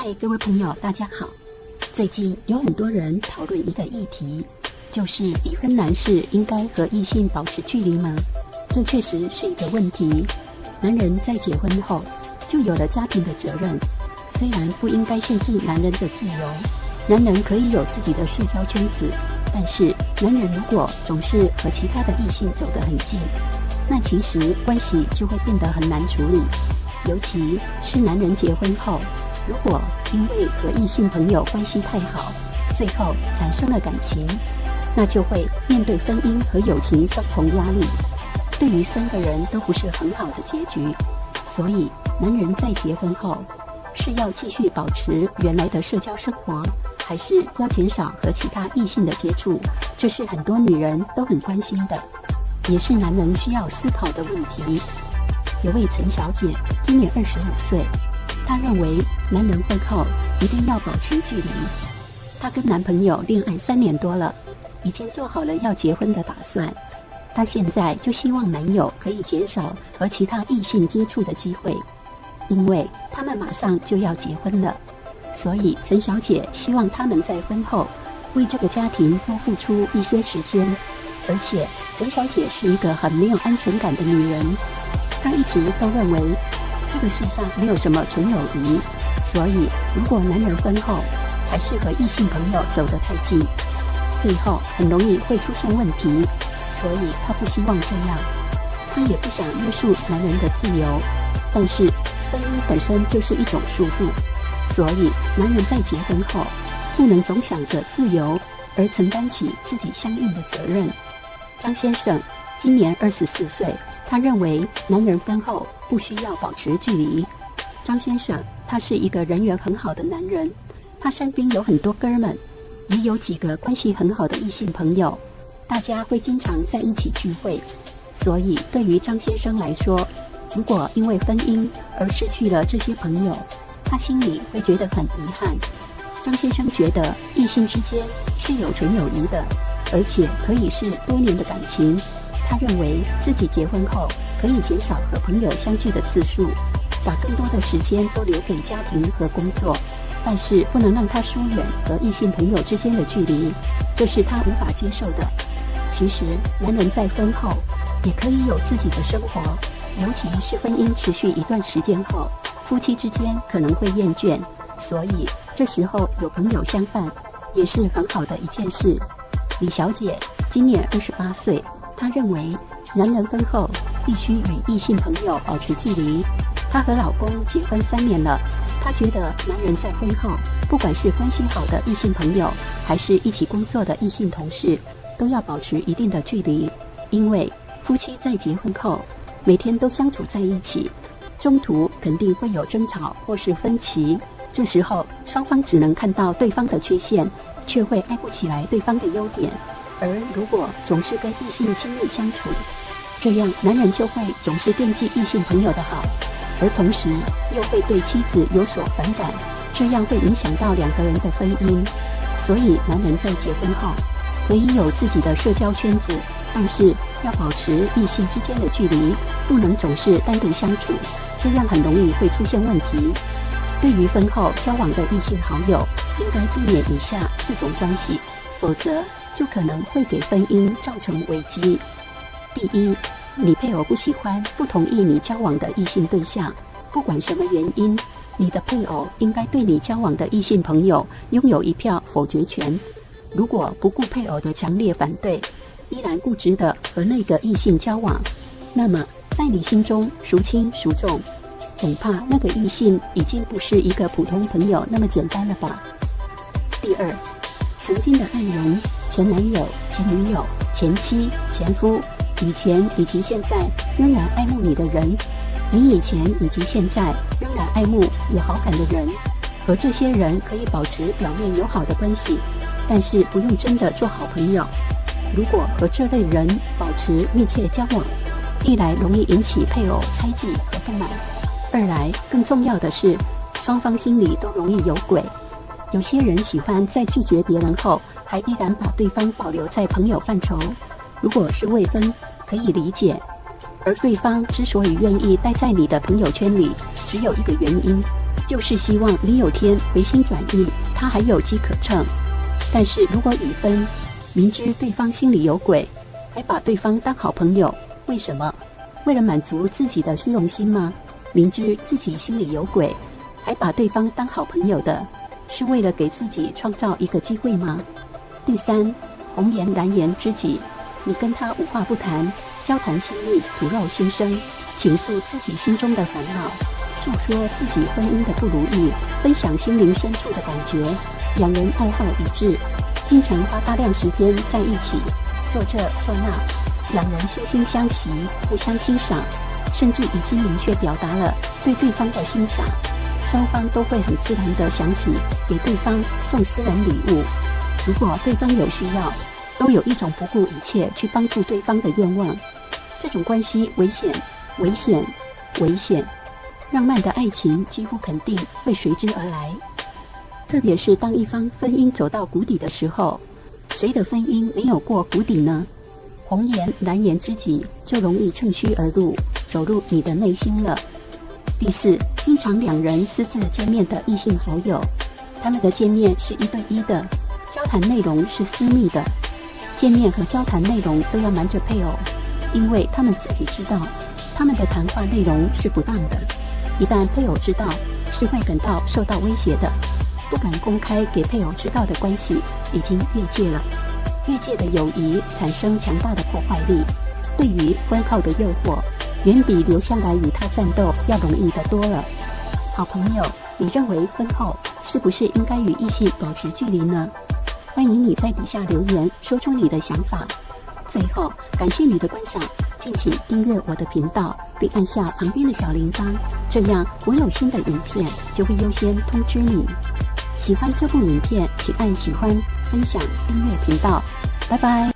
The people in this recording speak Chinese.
嗨，各位朋友，大家好。最近有很多人讨论一个议题，就是已婚男士应该和异性保持距离吗？这确实是一个问题。男人在结婚后就有了家庭的责任，虽然不应该限制男人的自由，男人可以有自己的社交圈子，但是男人如果总是和其他的异性走得很近，那其实关系就会变得很难处理。尤其是男人结婚后，如果因为和异性朋友关系太好，最后产生了感情，那就会面对婚姻和友情双重压力，对于3个人都不是很好的结局。所以男人在结婚后是要继续保持原来的社交生活，还是要减少和其他异性的接触？这是很多女人都很关心的，也是男人需要思考的问题。有位陈小姐今年25岁，她认为男人婚后一定要保持距离。她跟男朋友恋爱3年多了，已经做好了要结婚的打算。她现在就希望男友可以减少和其他异性接触的机会，因为他们马上就要结婚了。所以陈小姐希望他能在婚后为这个家庭多付出一些时间。而且陈小姐是一个很没有安全感的女人，她一直都认为这个世上没有什么纯友谊，所以如果男人婚后还是和异性朋友走得太近，最后很容易会出现问题，所以她不希望这样。她也不想约束男人的自由，但是婚姻本身就是一种束缚，所以男人在结婚后不能总想着自由，而承担起自己相应的责任。张先生今年24岁，他认为男人婚后不需要保持距离。张先生他是一个人缘很好的男人，他身边有很多哥们，也有几个关系很好的异性朋友，大家会经常在一起聚会。所以对于张先生来说，如果因为婚姻而失去了这些朋友，他心里会觉得很遗憾。张先生觉得异性之间是有纯友谊的，而且可以是多年的感情。他认为自己结婚后可以减少和朋友相聚的次数，把更多的时间都留给家庭和工作，但是不能让他疏远和异性朋友之间的距离，这是他无法接受的。其实男人在婚后也可以有自己的生活，尤其是婚姻持续一段时间后，夫妻之间可能会厌倦，所以这时候有朋友相伴也是很好的一件事。李小姐今年28岁，她认为男人婚后必须与异性朋友保持距离。她和老公结婚3年了，她觉得男人在婚后，不管是关系好的异性朋友，还是一起工作的异性同事，都要保持一定的距离。因为夫妻在结婚后每天都相处在一起，中途肯定会有争吵或是分歧，这时候双方只能看到对方的缺陷，却会爱不起来对方的优点。而如果总是跟异性亲密相处，这样男人就会总是惦记异性朋友的好，而同时又会对妻子有所反感，这样会影响到2个人的婚姻。所以男人在结婚后可以有自己的社交圈子，但是要保持异性之间的距离，不能总是单独相处，这样很容易会出现问题。对于婚后交往的异性好友，应该避免以下4种关系，否则就可能会给婚姻造成危机。第一，你配偶不喜欢、不同意你交往的异性对象，不管什么原因，你的配偶应该对你交往的异性朋友拥有一票否决权。如果不顾配偶的强烈反对，依然固执地和那个异性交往，那么在你心中孰轻孰重？恐怕那个异性已经不是一个普通朋友那么简单了吧。第二，曾经的爱人、前男友、前女友、前妻、前夫，以前以及现在仍然爱慕你的人，你以前以及现在仍然爱慕有好感的人，和这些人可以保持表面友好的关系，但是不用真的做好朋友。如果和这类人保持密切交往，一来容易引起配偶猜忌和不满，二来更重要的是双方心里都容易有鬼。有些人喜欢在拒绝别人后还依然把对方保留在朋友范畴，如果是未婚可以理解，而对方之所以愿意待在你的朋友圈里，只有一个原因，就是希望你有天回心转意，他还有机可乘。但是如果已分，明知对方心里有鬼，还把对方当好朋友，为什么？为了满足自己的虚荣心吗？明知自己心里有鬼，还把对方当好朋友的，是为了给自己创造一个机会吗？第三，红颜蓝颜知己，你跟他无话不谈，交谈亲密，吐露心声，倾诉自己心中的烦恼，诉说自己婚姻的不如意，分享心灵深处的感觉。两人爱好一致，经常花大量时间在一起，做这做那，两人惺惺相惜，互相欣赏，甚至已经明确表达了对对方的欣赏，双方都会很自然地想起给对方送私人礼物。如果对方有需要，都有一种不顾一切去帮助对方的愿望。这种关系危险，危险，危险！浪漫的爱情几乎肯定会随之而来。特别是当一方婚姻走到谷底的时候，谁的婚姻没有过谷底呢？红颜蓝颜知己就容易趁虚而入，走入你的内心了。第四，经常两人私自见面的异性好友，他们的见面是1对1的，交谈内容是私密的，见面和交谈内容都要瞒着配偶，因为他们自己知道他们的谈话内容是不当的，一旦配偶知道，是会感到受到威胁的。不敢公开给配偶知道的关系已经越界了，越界的友谊产生强大的破坏力，对于婚后的诱惑远比留下来与他战斗要容易得多了。好朋友，你认为婚后是不是应该与异性保持距离呢？欢迎你在底下留言说出你的想法。最后，感谢你的观赏，敬请订阅我的频道，并按下旁边的小铃铛，这样我有新的影片就会优先通知你。喜欢这部影片，请按喜欢、分享、订阅频道。拜拜。